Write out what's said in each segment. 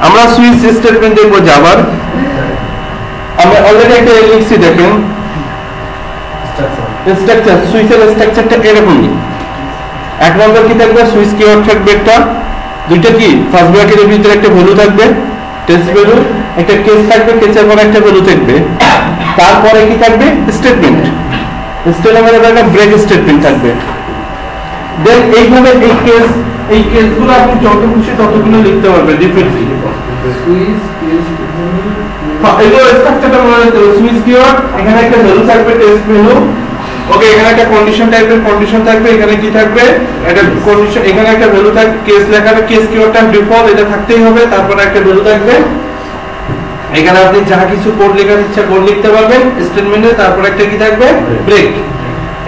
আমরা switch statement দেখবো জাভার। আমরা অলরেডি একটা লিখছি, দেখেন স্ট্রাকচার, সুইচের স্ট্রাকচারটা এরকমই। এক নম্বর কি থাকবে, সুইচ কিওয়ার্ড থাকবে একটা, দুইটা কি ফার্স্ট ব্র্যাকেটের ভিতরে একটা ভ্যালু থাকবে টেস্ট ভ্যালু, একটা কেস থাকবে, কেসের পরে একটা ভ্যালু থাকবে, তারপরে কি থাকবে স্টেটমেন্ট, স্টেটমেন্টের পরে একটা ব্রেক স্টেটমেন্ট থাকবে। দেন এইভাবে এই কেসগুলো আপনি যত খুশি ততগুলো লিখতে পারবেন ডিফারেন্টলি। সুইচ কেস এগুলো স্ট্রাকচারটা মনে রাখতে হবে। সুইচ কিওয়ার্ড, এখানে একটা ভ্যালু থাকবে টেস্ট ভ্যালু, ওকে, এখানে একটা কন্ডিশন টাইপের কন্ডিশন থাকবে, এখানে কি থাকবে একটা কন্ডিশন, এখানে একটা ভ্যালু থাকবে, কেস লেখা আছে, কেস কিওয়ার্ডটা ডিফল্ট এটা থাকতেই হবে, তারপরে একটা ভ্যালু থাকবে, এখানে আপনি যা কিছু কোড লেখার ইচ্ছা কোড লিখতে পারবেন স্টেটমেন্টে, তারপরে একটা কি থাকবে ব্রেক।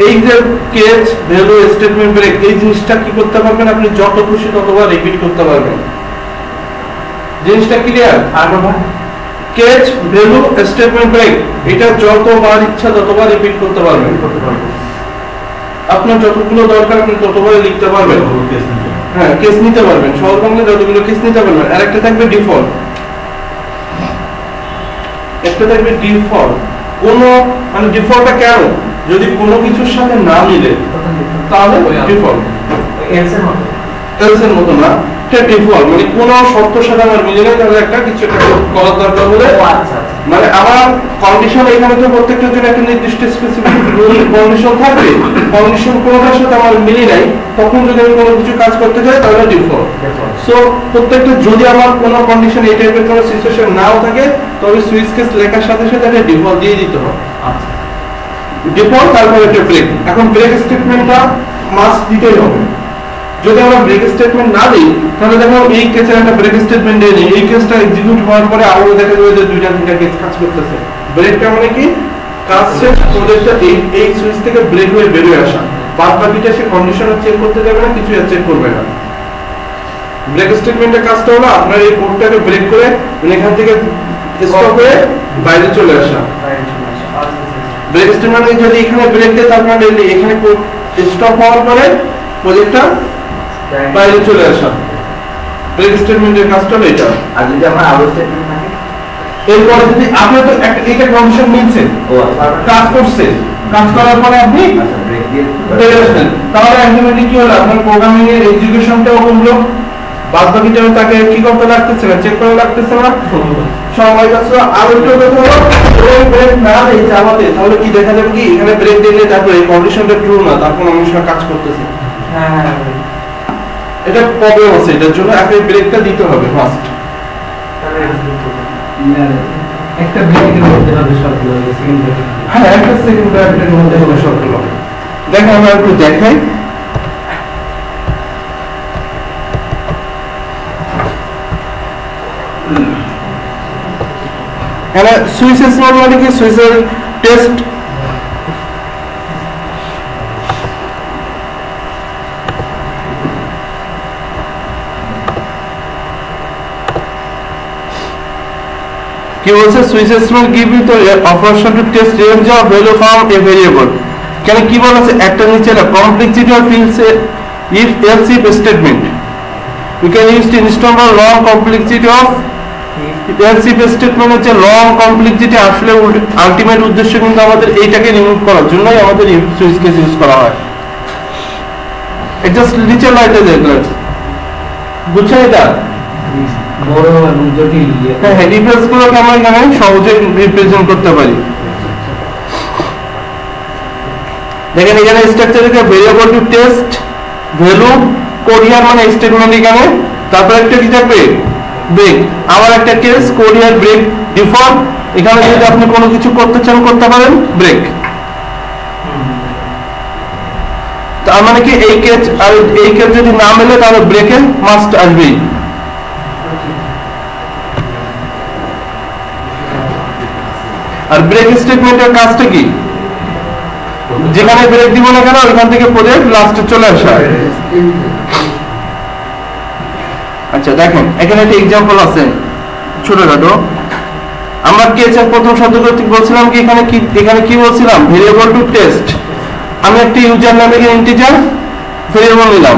এই যে কেস ভ্যালু স্টেটমেন্ট ব্রেক, এই জিনিসটা কি করতে পারবেন আপনি যত খুশি ততবার রিপিট করতে পারবেন। জিনিসটা ক্লিয়ার? আর বাবা কেস ভ্যালু স্টেটমেন্ট ব্রেক এটা যতবার ইচ্ছা ততবার রিপিট করতে পারবেন, আপনার যতগুলো দরকার আপনি ততবার লিখতে পারবেন। হ্যাঁ, কেস নিতে পারবেন, সহজ বাংলায় যতগুলো কেস নিতে পারবেন। আর একটা থাকবে ডিফল্ট, একটা থাকবে ডিফল্ট। কোন মানে ডিফল্টটা কেন, যদি কোনো কিছুর সাথে না মিলে তাহলে ডিফল্ট, এলসের মতো না, এটা ডিফল্ট মানে কোন শর্তের সাথে আমার মিলে নাই, তাহলে একটা কিছু একটা করার দরকার হলে মানে আমার কন্ডিশন, এখানে তো প্রত্যেকটার জন্য একটা নির্দিষ্ট স্পেসিফিক রুল কন্ডিশন থাকবে, কন্ডিশন কোনটার সাথে আমার মিলে নাই, তখন যদি আমি কোনো কিছু কাজ করতে যাই তাহলে ডিফল্ট। সো প্রত্যেকটা যদি আমার কোনো কন্ডিশন এই টাইপের কোনো সিচুয়েশন নাও থাকে তবে সুইচ কেস লেখার সাথে সাথে এটা ডিফল্ট দিয়ে দিতে হবে। আচ্ছা, ডিফল্ট তারপর একটা ব্রেক। এখন ব্রেক স্টেটমেন্টটা মাস্ট দিতেই হবে। যদি আমরা ব্রেক স্টেটমেন্ট না দিই তাহলে দেখো এই কেসের একটা ব্রেক স্টেটমেন্ট দেই, এই কেসটা এক্সিকিউট হওয়ার পরে আরো দেখা যাবে যে দুইটা তিনটা কেস কাজ করতেছে। ব্রেকটা মানে কি, কাজ শেষ, প্রজেক্টটা এই সুইচ থেকে ব্রেক হয়ে বের হয়ে আসা, বাদ বাকিটা সে কন্ডিশন চেক করতে যাবে না, কিছু চেক করবে না। ব্রেক স্টেটমেন্টের কাজটা হলো আপনার এই কোডটাকে ব্রেক করে মানে এখান থেকে স্টপ হয়ে বাইরে চলে আসা। ব্রেক স্টেটমেন্ট যদি এখানে ব্রেক দেয় তারপর এখানে স্টপ হওয়ার পরে প্রজেক্টটা বাইরে চলে আসা। ব্রেক স্টেটমেন্টের কাজটা হলো এটা। আর যদি আমরা আবার স্টেটমেন্ট থাকে এরপরে যদি আপনি তো একটা কন্ডিশন নিচ্ছে কাজ করছে, কাজ করার পরে আপনি ব্রেক দিয়ে তাহলে আলটিমেটলি কি হলো, আপনার প্রোগ্রামিং এর এক্সিকিউশনটাও কমলো, বাদ বাকিটা তাকে কি করতে লাগতেছে না, চেক করা লাগতেছে না, সময় যাচ্ছে। আর একটু কথা হলো ব্রেক না দেই জাভাতে তাহলে কি দেখা যাবে কি এখানে ব্রেক দিলে তারপর এই কন্ডিশনটা ট্রু না, তারপর অন্য সময় কাজ করতেছে। হ্যাঁ, এটা প্রবলেম আছে, এটার জন্য আগে ব্রেকটা দিতে হবে ফার্স্ট। একটা ব্রেকের মধ্যে হবে সবগুলো, সেকেন্ড ব্রেক, হ্যাঁ একটা সেকেন্ড ব্রেকের মধ্যে হবে সবগুলো। দেখো আমরা একটু দেখাই। এখানে সুইচের স্মল মানে কি, সুইচের টেস্ট কি বলছে, সুইচের small give you the operation to test range of value from a variable. কেন কি বলেছে, একটা নিচে না complexity of fields if else if statement we can use to install a long complexity of else if statement হচ্ছে long complexity. আসলে ultimate উদ্দেশ্য কিন্তু আমাদের এইটাকে রিমুভ করার জন্যই আমাদের সুইচ কেস ইউজ করা হয়। এটা জাস্ট নিচে লাইটে দেখলেন, বুঝছেন এটা বড় এবং জটিল। হ্যাঁ, ডিফারেন্স গুলোকে আমরা এখানে সহজে রিপ্রেজেন্ট করতে পারি। দেখেন এখানে স্ট্রাকচারকে ভেরিয়েবল টু টেস্ট ভ্যালু কোরিয়ার মানে স্টেটমেন্ট এখানে, তারপর একটা কি থাকবে ব্রেক, আবার একটা কেস কোরিয়ার ব্রেক ডিফল্ট। এখানে যদি আপনি কোনো কিছু করতে চান করতে পারেন ব্রেক। তার মানে কি এই কেস আর এই কেস যদি না মেলে তাহলে ব্রেকে মাস্ট আসবেই। আর ব্রেক স্টেটমেন্টের কাজটা কি, যেখানে ব্রেক দিব না কেন ওইখান থেকে প্রজেক্ট লাস্টে চলে আসা। আচ্ছা দেখেন এখানে একটা এক্সাম্পল আছে ছোটখাটো। আমরা কেসের প্রথম শব্দ বলছিলাম কি এখানে কি বলছিলাম, ভেরিয়েবল টু টেস্ট। আমি একটা ইউজার নামে ইন্টিজার ভেরিয়েবল নিলাম,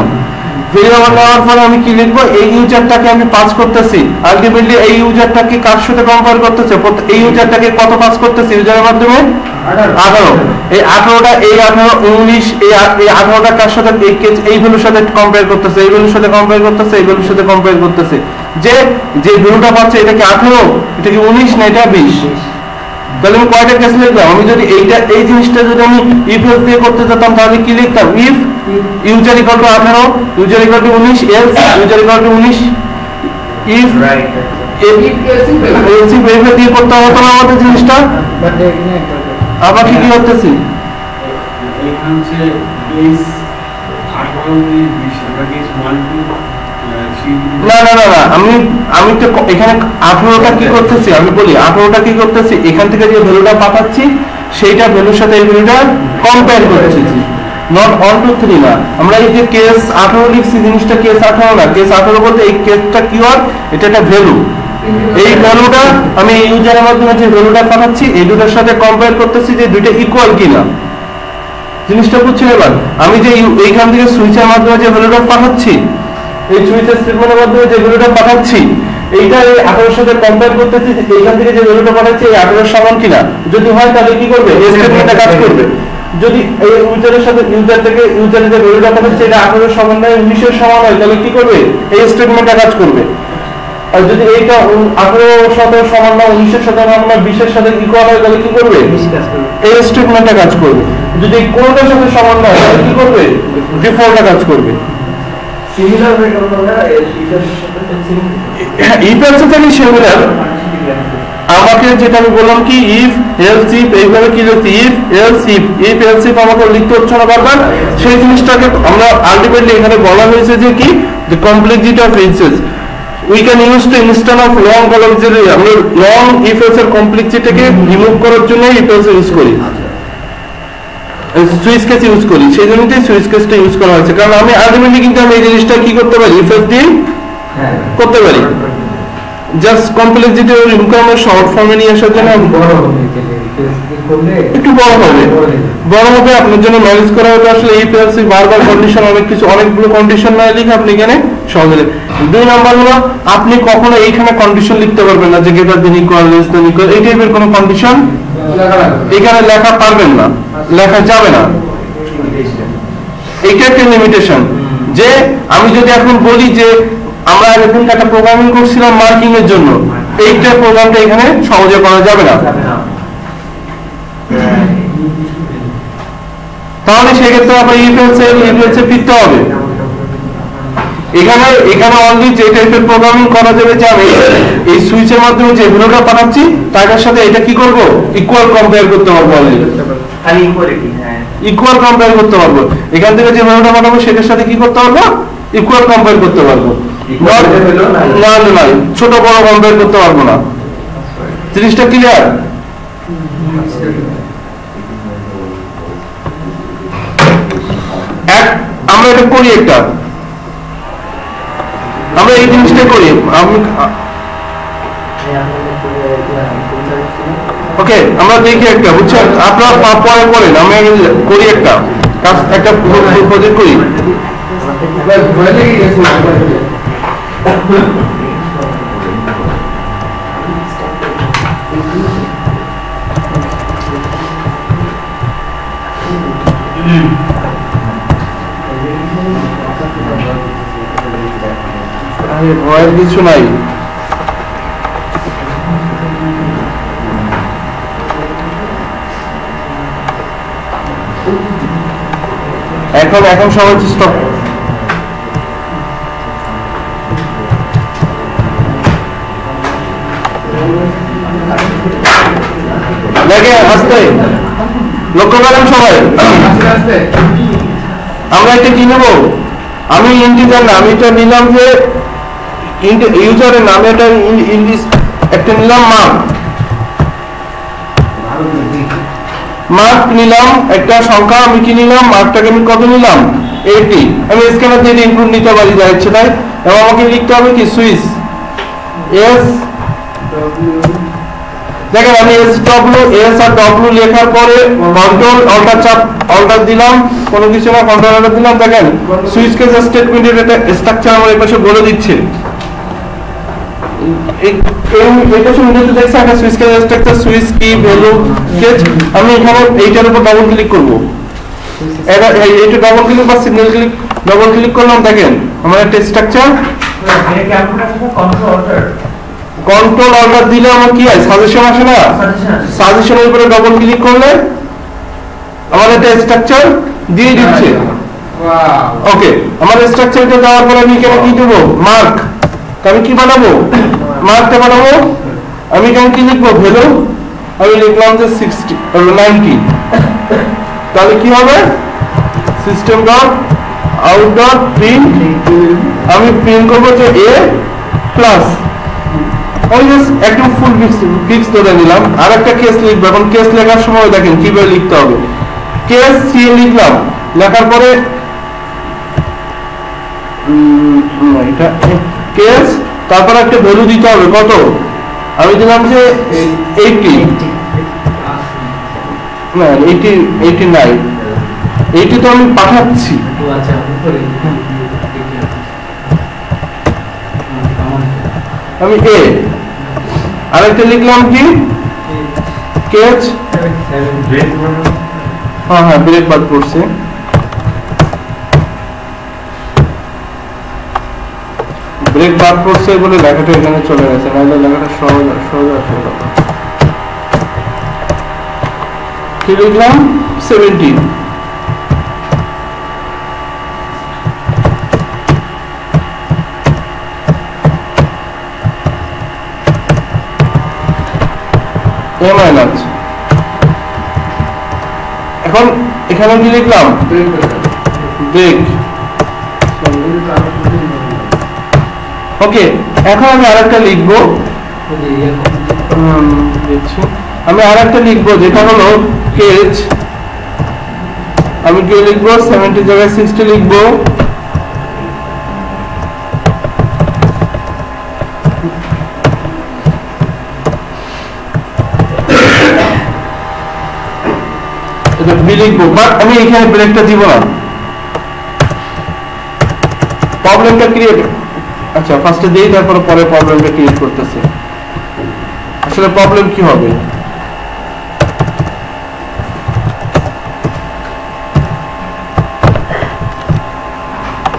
ভেরিয়েবল নেওয়ার পরে আমি কি লিখবো, এই ইউজারটাকে আমি পাস করতেছি, আলটিমেটলি এই ইউজারটাকে কার সাথে কম্পেয়ার করতেছে, এই ইউজারটাকে কত পাস করতেছি ইউজারের মাধ্যমে 18, এই 18টা এই 18 19 এই 18টা কার সাথে এই ভ্যালুর সাথে কম্পেয়ার করতেছে, এই ভ্যালুর সাথে কম্পেয়ার করতেছে, এই ভ্যালুর সাথে কম্পেয়ার করতেছে, যে যে ভ্যালুটা পাচ্ছে এটা কি 18, এটা কি 19 না এটা 20। তাহলে আমি কয়টা কেস লিখলাম, আমি যদি এই জিনিসটা যদি আমি ইফ এলস দিয়ে করতে যেতাম তাহলে কি লিখতাম, if user equal to 18 user equal to 19 else user equal to 19, if else verify দিয়ে করতে হতো না আমাদের জিনিসটা। আবার কি কি করতেছি এখানে হচ্ছে কেস 18 20 আমরা কেস 1 2 না না না না আমি তো এখানে 18টা কি করতেছি, আমি বলি 18টা কি করতেছি, এখান থেকে যে ভ্যালুটা পাঠাচ্ছি সেইটা ভ্যালুর সাথে এই ভ্যালুটা কম্পেয়ার করতেছি, নট 1 2 3 না। আমরা এই যে কেস 18 লিখছি জিনিসটা কেস 18 না, কেস 18 বলতে এই কেসটা কি হয়, এটা একটা ভ্যালু, এই ভ্যালুটা আমি ইউজারের মাধ্যমে যে ভ্যালুটা পাঠাচ্ছি এই দুটোর সাথে কম্পেয়ার করতেছি যে দুইটা ইকুয়াল কিনা। জিনিসটা বুঝছেন? এবার আমি যে এইখান থেকে সুইচের মাধ্যমে যে ভ্যালুটা পাঠাচ্ছি, এই সুইচের স্টেটমেন্টের মাধ্যমে যে ভ্যালুটা পাঠাচ্ছি এইটা এই 18 এর সাথে কম্পেয়ার করতেছি যে এইখান থেকে যে ভ্যালুটা পাঠাচ্ছি এই 18 এর সমান কিনা। যদি হয় তাহলে কি করবে, এই স্টেটমেন্টটা কাজ করবে। যদি এই ইউজারের সাথে ইউজারের যে ভ্যালুটা পাঠাচ্ছে এটা 18 এর সমান নয় 19 এর সমান হয় তাহলে কি করবে, এই স্টেটমেন্টটা কাজ করবে। আর যদি এইটা 18 এর সাথে সমান না 19 এর সাথে সমান না 20 এর সাথে ইকুয়াল হয় তাহলে কি করবে, এই স্টেটমেন্টটা কাজ করবে। যদি কোনটার সাথে সমান না হয় তাহলে কি করবে, ডিফল্টটা কাজ করবে। সিমিলার হয়ে গেল না ইফ এলস থেকে সিমিলার আমাকে যেটা আমি বললাম কি ইফ এলস ইফ এইভাবে কি লিখছি, if else if else if আমাকে লিখতে হচ্ছে না বারবার, সেই জিনিসটাকে আমরা আলটিমেটলি এখানে বলা হয়েছে যে কি the complexity of instances we can use to instead of long complexity আমরা লং ইফ এলস এর কমপ্লেক্সিটিকে রিমুভ করার জন্য ইফ এলস ইউজ করি, সুইচ কেস ইউজ করি, সেই জন্যই সুইচ কেসটা ইউজ করা হয়েছে। কারণ আমি আলটিমেটলি কিন্তু আমি এই জিনিসটা কি করতে পারি, ইফ এলস দিয়ে করতে পারি, জাস্ট কমপ্লেক্সিটি ও রিমুভ শর্ট ফর্মে নিয়ে আসার জন্য একটু বড় হবে আপনার জন্য ম্যানেজ করা হবে। আসলে এই পেলসি বারবার কন্ডিশন অনেকগুলো কন্ডিশন না লিখে আপনি এখানে সহজে। 2 নাম্বার হলো আপনি কখনো এইখানে কন্ডিশন লিখতে পারবেন না যে greater than equal less than equal, এই টাইপের কোনো কন্ডিশন এখানে লেখা পারবেন না, লেখা যাবে না। এইটা একটা লিমিটেশন। যে আমি যদি এখন বলি যে আমরা এরকম একটা প্রোগ্রামিং করছিলাম মার্কিং এর জন্য, এইটা প্রোগ্রামটা এখানে সহজে করা যাবে না, তাহলে সেক্ষেত্রে আপনার ইফেলসে ফিরতে হবে। এখানে অনলি যে টাইপের প্রোগ্রামিং করা যাবে যে আমি এই সুইচের মাধ্যমে যে ভ্যালুটা পাঠাচ্ছি তার সাথে এটা কি করব, ইকুয়াল কম্পেয়ার করতে পারবো, খালি ইকুয়ালিটি, হ্যাঁ ইকুয়াল কম্পেয়ার করতে পারবো। এখান থেকে যে ভ্যালুটা পাঠাবো সেটার সাথে কি করতে পারবো, ইকুয়াল কম্পেয়ার করতে পারবো, না ছোট বড় কম্পেয়ার করতে পারবো না। জিনিসটা ক্লিয়ার? আমরা এটা করি, আমরা এই জিনিসটা করি। ওকে, আমরা দেখি একটা, বুঝছেন? আপনারা পরে করেন, আমি করি একটা কাজ, একটা প্রজেক্ট করি। ভয়ের কিছু নাই, এখন সবাই স্টপ। দেখে আসতে লক্ষ্য করেন সবাই, আমরা এটা কি নেব, আমি ইন্টিজার না, আমি এটা নিলাম যে ইউজারের নাম, এটা একটা নিলাম মার্ক নিলাম, একটা সংখ্যা আমি কি নিলাম, মার্কটাকে আমি কত নিলাম 80, আমি স্ক্যানার দিয়ে ইনপুট নিতে পারি যা ইচ্ছে তাই। এবং আমাকে লিখতে হবে কি সুইচ দেখেন আমি এস আর ডব্লিউ লেখার পরে কন্ট্রোল অল্টার চাপ অল্টার দিলাম, কোনো কিছু না, কন্ট্রোল অল্টার দিলাম। দেখেন সুইচ কেস স্টেটমেন্টের একটা স্ট্রাকচার আমার এই পাশে বলে দিচ্ছে। এটা শুনতে দেখছেন একটা সুইচ কেস স্ট্রাকচার, সুইচ কি ভ্যালু কেস। আমি এখানে এইটার উপর ডাবল ক্লিক করব, এটা এইটা ডাবল ক্লিক বা সিগন্যাল ক্লিক, ডাবল ক্লিক করলাম। দেখেন আমার একটা স্ট্রাকচার। কন্ট্রোল অর্ডার দিলে আমার কি হয়, সাজেশন আসে না? সাজেশনের উপরে ডবল ক্লিক করলে আমার একটা স্ট্রাকচার দিয়ে দিচ্ছে। ওকে, আমার স্ট্রাকচারটা দেওয়ার পরে আমি এখানে কি দেবো, মার্ক। আমি কি বানাবো, মার্কটা বানাবো। আমি এখানে কি লিখবো, ভ্যালু আমি লিখলাম যে 90। তাহলে কি হবে, system dot out dot print, আমি প্রিন্ট করবো যে এ প্লাস। আমি জাস্ট একদম ফুল ফিক্স ধরে নিলাম। আর একটা কেস লিখবো। এখন কেস লেখার সময় দেখেন কিভাবে লিখতে হবে। কেস সি লিখলাম, লেখার পরে এটা কেস, তারপর একটা ভ্যালু দিতে হবে। কত, আমি দিলাম যে 80 না 89। 80 তো আমি পাঠাচ্ছি। আমি এ আরেকটা লিখলাম কি কেচ, হ্যাঁ ব্রেক বাদ করছে। ব্রেক বাদ করছে বলে লেখাটা এখানে চলে গেছে, নাহলে লেখাটা সহজ আসবে। কি লিখলাম, 17। এখন এখানে কি লিখলাম, ব্রেক। ওকে, এখন আমি আরেকটা লিখবো, আমি আরেকটা লিখবো যেটা হলো কেচ। আমি কি লিখবো, 70 জায়গায় 60 লিখবো। লিখবো, বাট আমি এখানে ব্রেকটা দিব না। প্রবলেমটা ক্রিয়েট, আচ্ছা ফার্স্টে দেই, তারপরে পরে প্রবলেমটা ক্রিয়েট করতেছে। আসলে প্রবলেম কি হবে,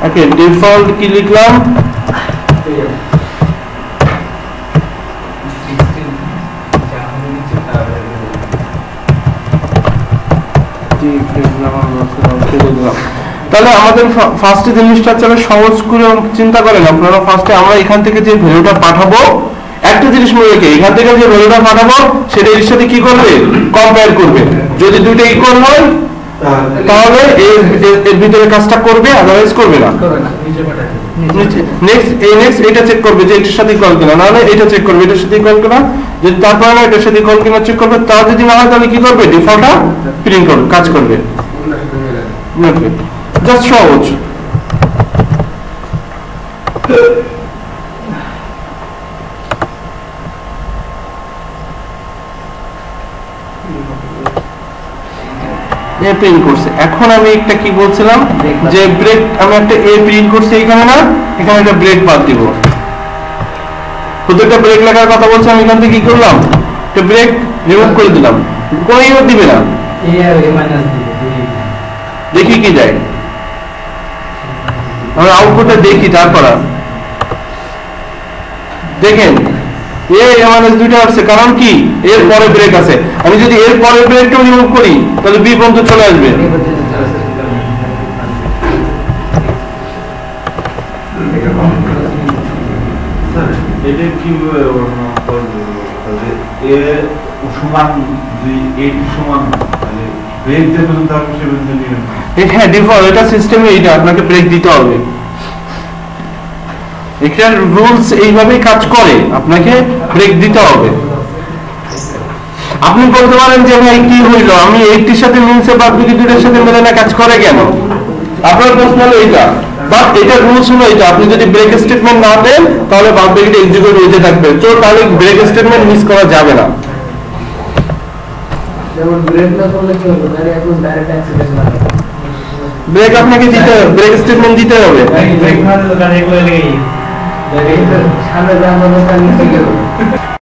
ওকে ডিফল্ট কি লিখলাম, তাহলে আমাদের ফার্স্টে জিনিসটা চলে সহজ করে চিন্তা করেন আপনারা। ফার্স্টে আমরা এখান থেকে যে ভ্যালুটা পাঠাবো, একটা জিনিস মনে রেখে এখান থেকে যে ভ্যালুটা পাঠাবো সেটা এর সাথে কি করবে, কম্পেয়ার করবে। যদি দুটো ইকুয়াল হয় তাহলে এর ভিতরে কাজটা করবে, আদারওয়াইজ করবে না। নেক্সট এটা চেক করবে যে এটার সাথে ইকুয়াল কিনা, নাহলে এটা চেক করবে এটার সাথে ইকুয়াল কিনা। যদি তারপরে না এটার সাথে ইকুয়াল কিনা চেক করবে, তা যদি না হয় তাহলে কি করবে, ডিফল্টটা প্রিন্ট করবে, কাজ করবে। জাস্ট সহজ। প্রিন্ট করছে। এখন আমি একটা কি বলছিলাম যে ব্রেক, আমি একটা এ প্রিন্ট করছি এখানে, না এখানে একটা ব্রেক বাদ দিব। প্রত্যেকটা ব্রেক লেখার কথা বলছি, আমি এখান থেকে কি করলাম, একটা ব্রেক রিমুভ করে দিলাম। কোনো ইউজ দিবে না, দেখি কি যায়। আমরা আউটপুটটা দেখি, তারপর দেখেন এ মাইনাস 2টা আসছে, কারণ কি এর পরে ব্রেক আছে। আমি যদি এর পরে ব্রেকটা রিমুভ করি তাহলে বি পর্যন্ত চলে আসবে। এটা কি এ সমান, সমান ব্রেক যে পর্যন্ত আসবে সে পর্যন্ত নিবেন। হ্যাঁ ডিফল্ট, এটা সিস্টেমে এইটা আপনাকে ব্রেক দিতে হবে। এখানে রুলস এইভাবেই কাজ করে, আপনাকে ব্রেক দিতে হবে। আপনি বলতে পারেন যে ভাই কি হইলো, আমি 80-র সাথে মিলছে বাদ বাকি দুটোর সাথে মিলে না, কাজ করে কেন? আপনার প্রশ্ন হলো এইটা, বাট এটা রুলস হলো এইটা। আপনি যদি ব্রেক স্টেটমেন্ট না দেন তাহলে বাদ বাকিটা এক্সিকিউট হইতে থাকবে, তো তাহলে ব্রেক স্টেটমেন্ট মিস করা যাবে না। যেমন ব্রেক না করলে কি হবে, গাড়ি এখন ডাইরেক্ট অ্যাক্সিডেন্ট হয়। ব্রেক আপনাকে দিতে হবে, ব্রেক স্টেটমেন্ট দিতে হবে। ব্রেক না দিলে গাড়ি এগুলো লেগেই সামনে যে আমরা নিচে গেল